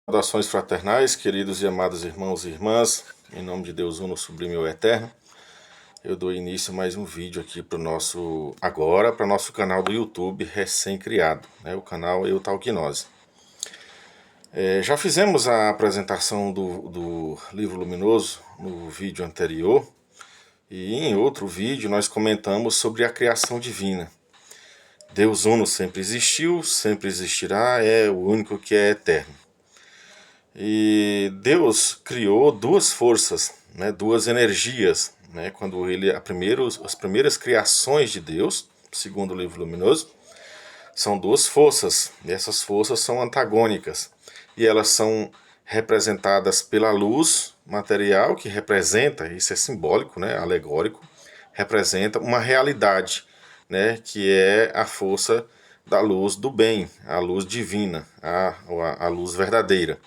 Saudações fraternais, queridos e amados irmãos e irmãs, em nome de Deus Uno, Sublime e Eterno. Eu dou início a mais um vídeo aqui para o nosso canal do YouTube recém-criado, o canal Eutalquinose. Já fizemos a apresentação do livro luminoso no vídeo anterior, e em outro vídeo nós comentamos sobre a criação divina. Deus Uno sempre existiu, sempre existirá, é o único que é eterno. E Deus criou duas forças, duas energias, quando as primeiras criações de Deus, segundo o livro luminoso, são duas forças, e essas forças são antagônicas, e elas são representadas pela luz material, que representa, isso é simbólico, alegórico, representa uma realidade, que é a força da luz do bem, a luz divina, a luz verdadeira.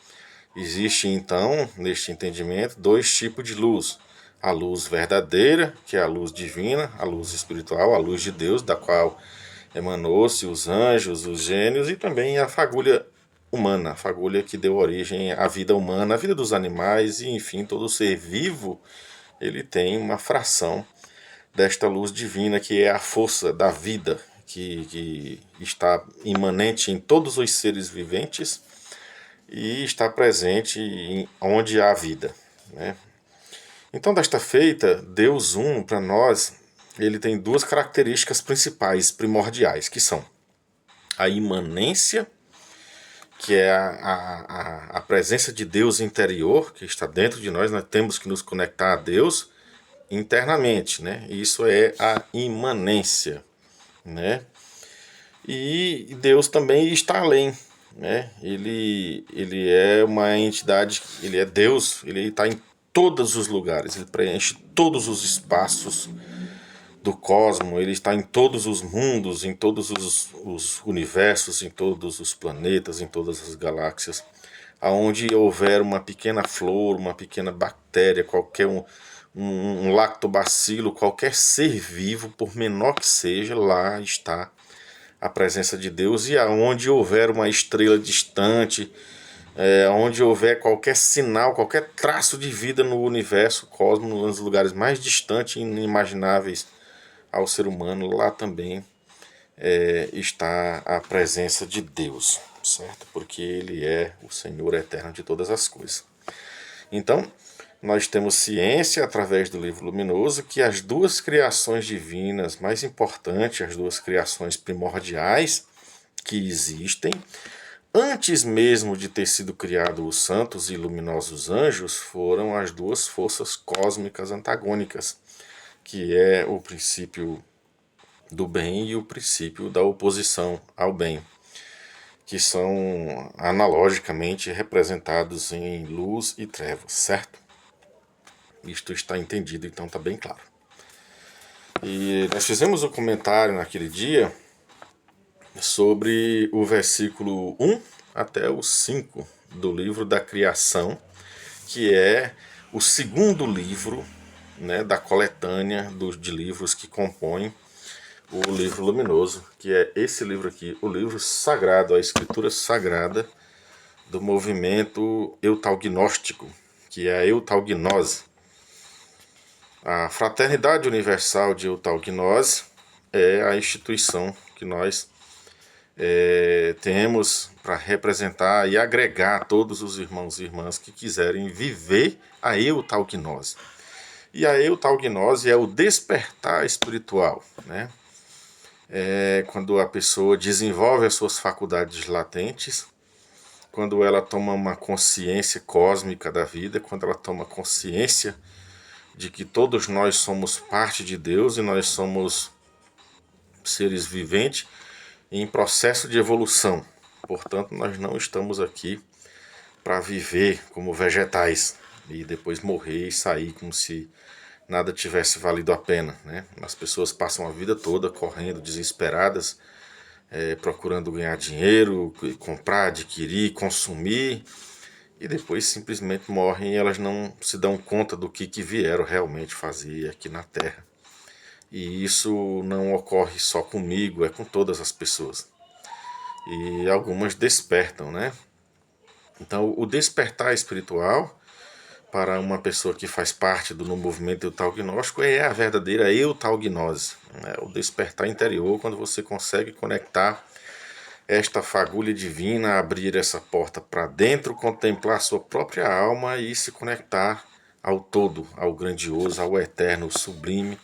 Existe então, neste entendimento, dois tipos de luz. A luz verdadeira, que é a luz divina, a luz espiritual, a luz de Deus, da qual emanou-se os anjos, os gênios, e também a fagulha humana, a fagulha que deu origem à vida humana, à vida dos animais, e enfim, todo ser vivo, ele tem uma fração desta luz divina, que é a força da vida, que está imanente em todos os seres viventes, e está presente onde há vida. Então, desta feita, Deus para nós, ele tem duas características principais, primordiais, que são a imanência, que é a presença de Deus interior, que está dentro de nós temos que nos conectar a Deus internamente, Isso é a imanência, E Deus também está além, Ele é uma entidade, ele é Deus, ele está em todos os lugares, ele preenche todos os espaços do cosmos, ele está em todos os mundos, em todos os universos, em todos os planetas, em todas as galáxias. Aonde houver uma pequena flor, uma pequena bactéria, qualquer um lactobacilo, qualquer ser vivo, por menor que seja, lá está a presença de Deus. E aonde houver uma estrela distante, onde houver qualquer sinal, qualquer traço de vida no universo, cosmos, nos lugares mais distantes e inimagináveis ao ser humano, lá também está a presença de Deus, certo? Porque Ele é o Senhor eterno de todas as coisas. Então, nós temos ciência através do livro luminoso que as duas criações divinas mais importantes, as duas criações primordiais que existem, antes mesmo de ter sido criado os santos e luminosos anjos, foram as duas forças cósmicas antagônicas, que é o princípio do bem e o princípio da oposição ao bem, que são analogicamente representados em luz e trevas, certo? Isto está entendido, então está bem claro. E nós fizemos um comentário naquele dia sobre o versículo 1 até o 5 do livro da criação, que é o segundo livro da coletânea de livros que compõem o livro luminoso, que é esse livro aqui, o livro sagrado, a escritura sagrada do movimento eutalgnóstico, que é a eutalgnose. A Fraternidade Universal de Eutalgnose é a instituição que nós temos para representar e agregar todos os irmãos e irmãs que quiserem viver a eutalgnose. E a eutalgnose é o despertar espiritual, quando a pessoa desenvolve as suas faculdades latentes, quando ela toma uma consciência cósmica da vida, quando ela toma consciência de que todos nós somos parte de Deus e nós somos seres viventes em processo de evolução. Portanto, nós não estamos aqui para viver como vegetais e depois morrer e sair como se nada tivesse valido a pena. As pessoas passam a vida toda correndo, desesperadas, procurando ganhar dinheiro, comprar, adquirir, consumir, e depois simplesmente morrem e elas não se dão conta do que vieram realmente fazer aqui na Terra. E isso não ocorre só comigo, é com todas as pessoas. E algumas despertam, Então, o despertar espiritual para uma pessoa que faz parte do movimento eutagnóstico é a verdadeira eutagnose, né? O despertar interior, quando você consegue conectar esta fagulha divina, abrir essa porta para dentro, contemplar sua própria alma e se conectar ao todo, ao grandioso, ao eterno, ao sublime,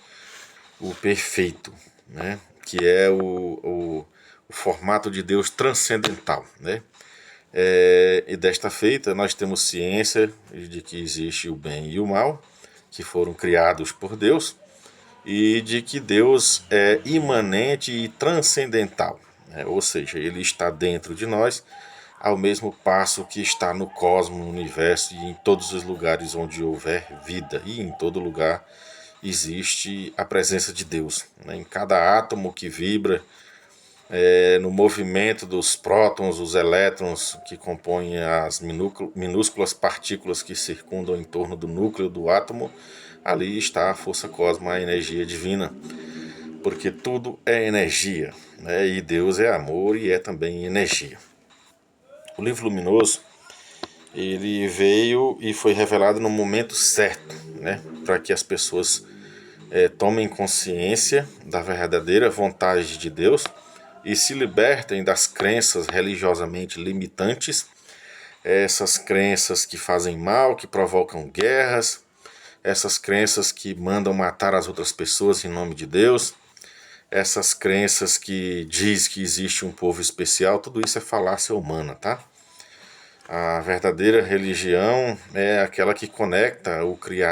o perfeito, né? Que é o formato de Deus transcendental, né? E desta feita nós temos ciência de que existe o bem e o mal, que foram criados por Deus, e de que Deus é imanente e transcendental, né? Ou seja, ele está dentro de nós, ao mesmo passo que está no cosmos, no universo e em todos os lugares onde houver vida, e em todo lugar existe a presença de Deus, né? Em cada átomo que vibra, no movimento dos prótons, os elétrons que compõem as minúsculas partículas que circundam em torno do núcleo do átomo, ali está a força cósmica, a energia divina, porque tudo é energia, né? E Deus é amor e é também energia. O livro luminoso, ele veio e foi revelado no momento certo, né? Para que as pessoas tomem consciência da verdadeira vontade de Deus e se libertem das crenças religiosamente limitantes, essas crenças que fazem mal, que provocam guerras, essas crenças que mandam matar as outras pessoas em nome de Deus, essas crenças que diz que existe um povo especial. Tudo isso é falácia humana, tá? A verdadeira religião é aquela que conecta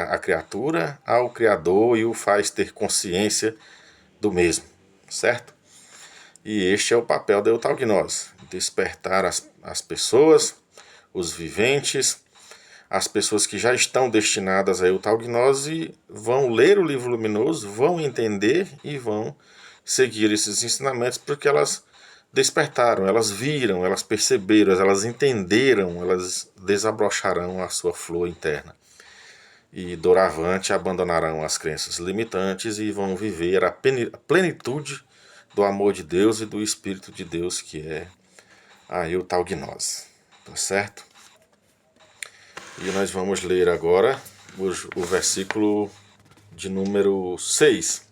a criatura ao Criador e o faz ter consciência do mesmo, certo? E este é o papel da eutagnose: despertar as pessoas, os viventes, as pessoas que já estão destinadas à eutagnose vão ler o livro luminoso, vão entender e vão seguir esses ensinamentos, porque elas despertaram, elas viram, elas perceberam, elas entenderam, elas desabrocharão a sua flor interna. E doravante abandonarão as crenças limitantes e vão viver a plenitude do amor de Deus e do Espírito de Deus, que é a eutagnose. Tá certo? E nós vamos ler agora o versículo de número 6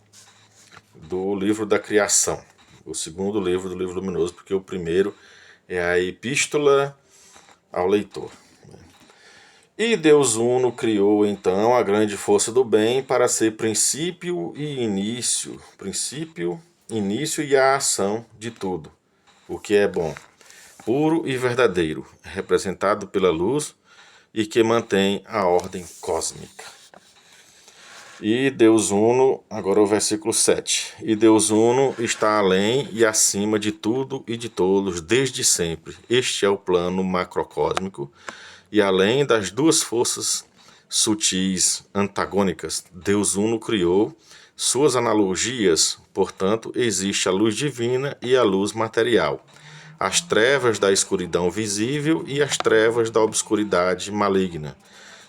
do livro da criação. O segundo livro do livro luminoso, porque o primeiro é a epístola ao leitor. E Deus Uno criou então a grande força do bem para ser princípio e início e a ação de tudo, o que é bom, puro e verdadeiro, representado pela luz e que mantém a ordem cósmica. E Deus Uno, agora o versículo 7. E Deus Uno está além e acima de tudo e de todos desde sempre. Este é o plano macrocósmico. E além das duas forças sutis antagônicas, Deus Uno criou suas analogias. Portanto, existe a luz divina e a luz material, as trevas da escuridão visível e as trevas da obscuridade maligna.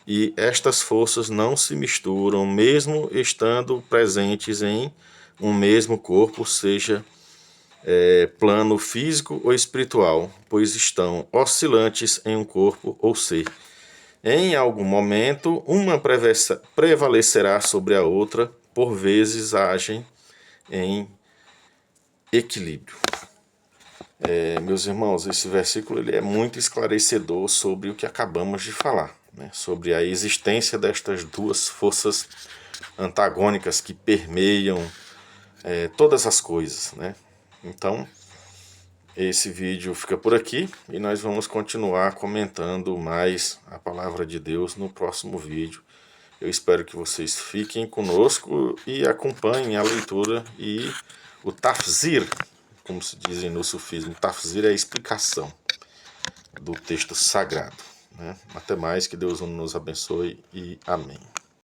E estas forças não se misturam, mesmo estando presentes em um mesmo corpo, seja plano físico ou espiritual, pois estão oscilantes em um corpo ou ser. Em algum momento, uma prevalecerá sobre a outra, por vezes agem em equilíbrio. Meus irmãos, esse versículo ele é muito esclarecedor sobre o que acabamos de falar, né? Sobre a existência destas duas forças antagônicas que permeiam todas as coisas, né? Então, esse vídeo fica por aqui e nós vamos continuar comentando mais a palavra de Deus no próximo vídeo. Eu espero que vocês fiquem conosco e acompanhem a leitura e o tafsir, como se dizem no sufismo. Tafsir é a explicação do texto sagrado, né? Até mais, que Deus nos abençoe e amém.